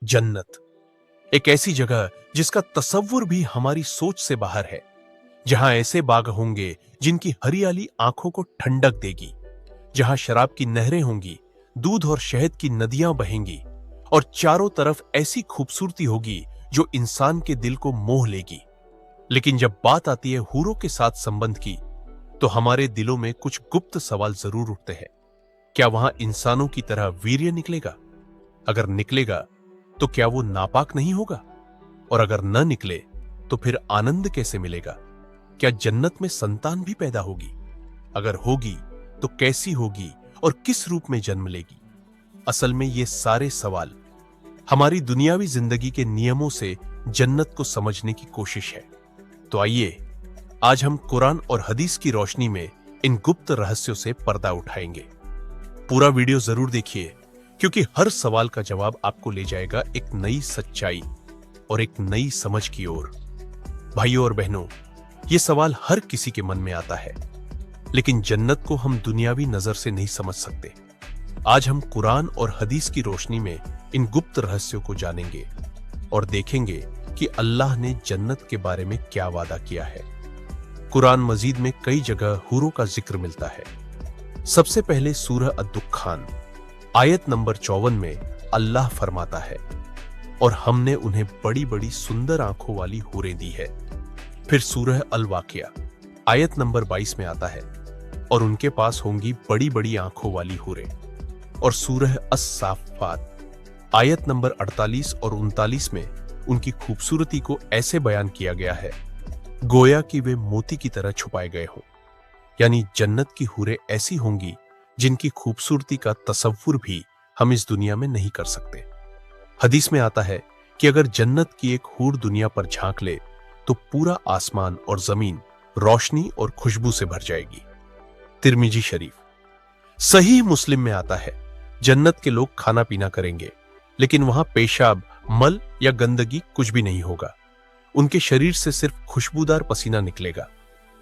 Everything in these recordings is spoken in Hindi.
जन्नत एक ऐसी जगह जिसका तसव्वुर भी हमारी सोच से बाहर है। जहां ऐसे बाग होंगे जिनकी हरियाली आंखों को ठंडक देगी, जहां शराब की नहरें होंगी, दूध और शहद की नदियां बहेंगी और चारों तरफ ऐसी खूबसूरती होगी जो इंसान के दिल को मोह लेगी। लेकिन जब बात आती है हूरों के साथ संबंध की, तो हमारे दिलों में कुछ गुप्त सवाल जरूर उठते हैं। क्या वहां इंसानों की तरह वीर्य निकलेगा? अगर निकलेगा तो क्या वो नापाक नहीं होगा? और अगर न निकले तो फिर आनंद कैसे मिलेगा? क्या जन्नत में संतान भी पैदा होगी? अगर होगी तो कैसी होगी और किस रूप में जन्म लेगी? असल में ये सारे सवाल हमारी दुनियावी जिंदगी के नियमों से जन्नत को समझने की कोशिश है। तो आइए आज हम कुरान और हदीस की रोशनी में इन गुप्त रहस्यों से पर्दा उठाएंगे। पूरा वीडियो जरूर देखिए, क्योंकि हर सवाल का जवाब आपको ले जाएगा एक नई सच्चाई और एक नई समझ की ओर। भाइयों और बहनों, ये सवाल हर किसी के मन में आता है, लेकिन जन्नत को हम दुनियावी नजर से नहीं समझ सकते। आज हम कुरान और हदीस की रोशनी में इन गुप्त रहस्यों को जानेंगे और देखेंगे कि अल्लाह ने जन्नत के बारे में क्या वादा किया है। कुरान मजीद में कई जगह हूरों का जिक्र मिलता है। सबसे पहले सूरह अद-दुखान आयत नंबर 54 में अल्लाह फरमाता है, और हमने उन्हें बड़ी बड़ी सुंदर आंखों वाली हूरें दी है। फिर सूरह अल-वाक़िया आयत नंबर 22 में आता है, और उनके पास होंगी बड़ी बड़ी आंखों वाली हूरें। और सूरह अस-साफ़ात आयत नंबर 48 और 39 में उनकी खूबसूरती को ऐसे बयान किया गया है, गोया कि वे मोती की तरह छुपाए गए हों। यानी जन्नत की हूरें ऐसी होंगी जिनकी खूबसूरती का तसव्वुर भी हम इस दुनिया में नहीं कर सकते। हदीस में आता है कि अगर जन्नत की एक हूर दुनिया पर झांक ले तो पूरा आसमान और जमीन रोशनी और खुशबू से भर जाएगी। तिरमिजी शरीफ। सही मुस्लिम में आता है, जन्नत के लोग खाना पीना करेंगे, लेकिन वहां पेशाब, मल या गंदगी कुछ भी नहीं होगा। उनके शरीर से सिर्फ खुशबूदार पसीना निकलेगा।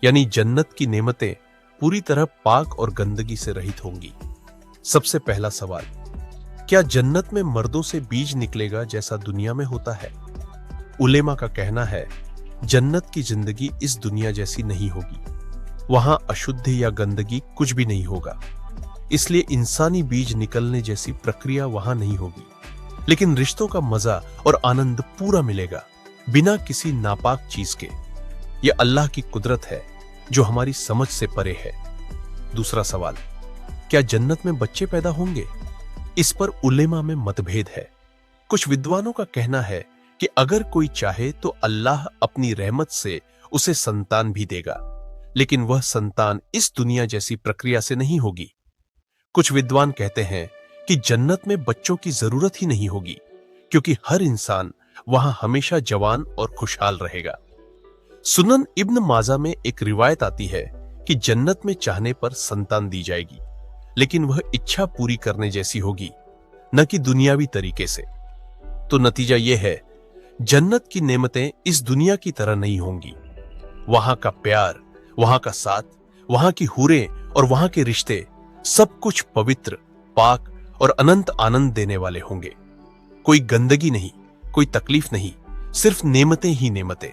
यानी जन्नत की नेमतें पूरी तरह पाक और गंदगी से रहित होंगी। सबसे पहला सवाल, क्या जन्नत में मर्दों से बीज निकलेगा जैसा दुनिया में होता है? उलेमा का कहना है, जन्नत की जिंदगी इस दुनिया जैसी नहीं होगी। वहां अशुद्ध या गंदगी कुछ भी नहीं होगा, इसलिए इंसानी बीज निकलने जैसी प्रक्रिया वहां नहीं होगी। लेकिन रिश्तों का मजा और आनंद पूरा मिलेगा, बिना किसी नापाक चीज के। यह अल्लाह की कुदरत है जो हमारी समझ से परे है। दूसरा सवाल, क्या जन्नत में बच्चे पैदा होंगे? इस पर उलेमा में मतभेद है। कुछ विद्वानों का कहना है कि अगर कोई चाहे तो अल्लाह अपनी रहमत से उसे संतान भी देगा, लेकिन वह संतान इस दुनिया जैसी प्रक्रिया से नहीं होगी। कुछ विद्वान कहते हैं कि जन्नत में बच्चों की जरूरत ही नहीं होगी, क्योंकि हर इंसान वहां हमेशा जवान और खुशहाल रहेगा। सुनन इब्न माजा में एक रिवायत आती है कि जन्नत में चाहने पर संतान दी जाएगी, लेकिन वह इच्छा पूरी करने जैसी होगी, न कि दुनियावी तरीके से। तो नतीजा यह है, जन्नत की नेमतें इस दुनिया की तरह नहीं होंगी। वहां का प्यार, वहां का साथ, वहां की हूरें और वहां के रिश्ते सब कुछ पवित्र, पाक और अनंत आनंद देने वाले होंगे। कोई गंदगी नहीं, कोई तकलीफ नहीं, सिर्फ नेमतें ही नेमतें।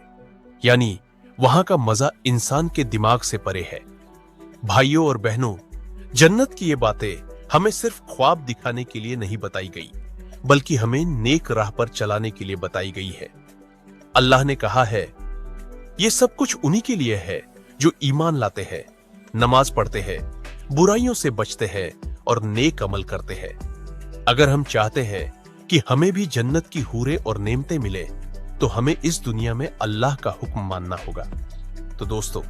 यानी वहां का मजा इंसान के दिमाग से परे है। भाइयों और बहनों, जन्नत की ये बातें हमें सिर्फ ख्वाब दिखाने के लिए नहीं बताई गई, बल्कि हमें नेक राह पर चलाने के लिए बताई गई है। अल्लाह ने कहा है, ये सब कुछ उन्हीं के लिए है जो ईमान लाते हैं, नमाज पढ़ते हैं, बुराइयों से बचते हैं और नेक अमल करते हैं। अगर हम चाहते हैं कि हमें भी जन्नत की हूरें और नेमतें मिले, तो हमें इस दुनिया में अल्लाह का हुक्म मानना होगा। तो दोस्तों,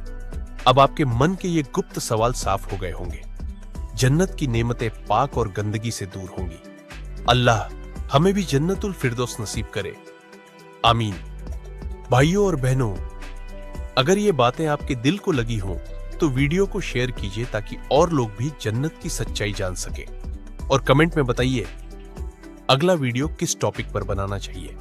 अब आपके मन के ये गुप्त सवाल साफ हो गए होंगे। जन्नत की नेमतें पाक और गंदगी से दूर होंगी। अल्लाह हमें भी जन्नतुल फिरदौस नसीब करे, आमीन। भाइयों और बहनों, अगर ये बातें आपके दिल को लगी हों तो वीडियो को शेयर कीजिए, ताकि और लोग भी जन्नत की सच्चाई जान सके। और कमेंट में बताइए अगला वीडियो किस टॉपिक पर बनाना चाहिए।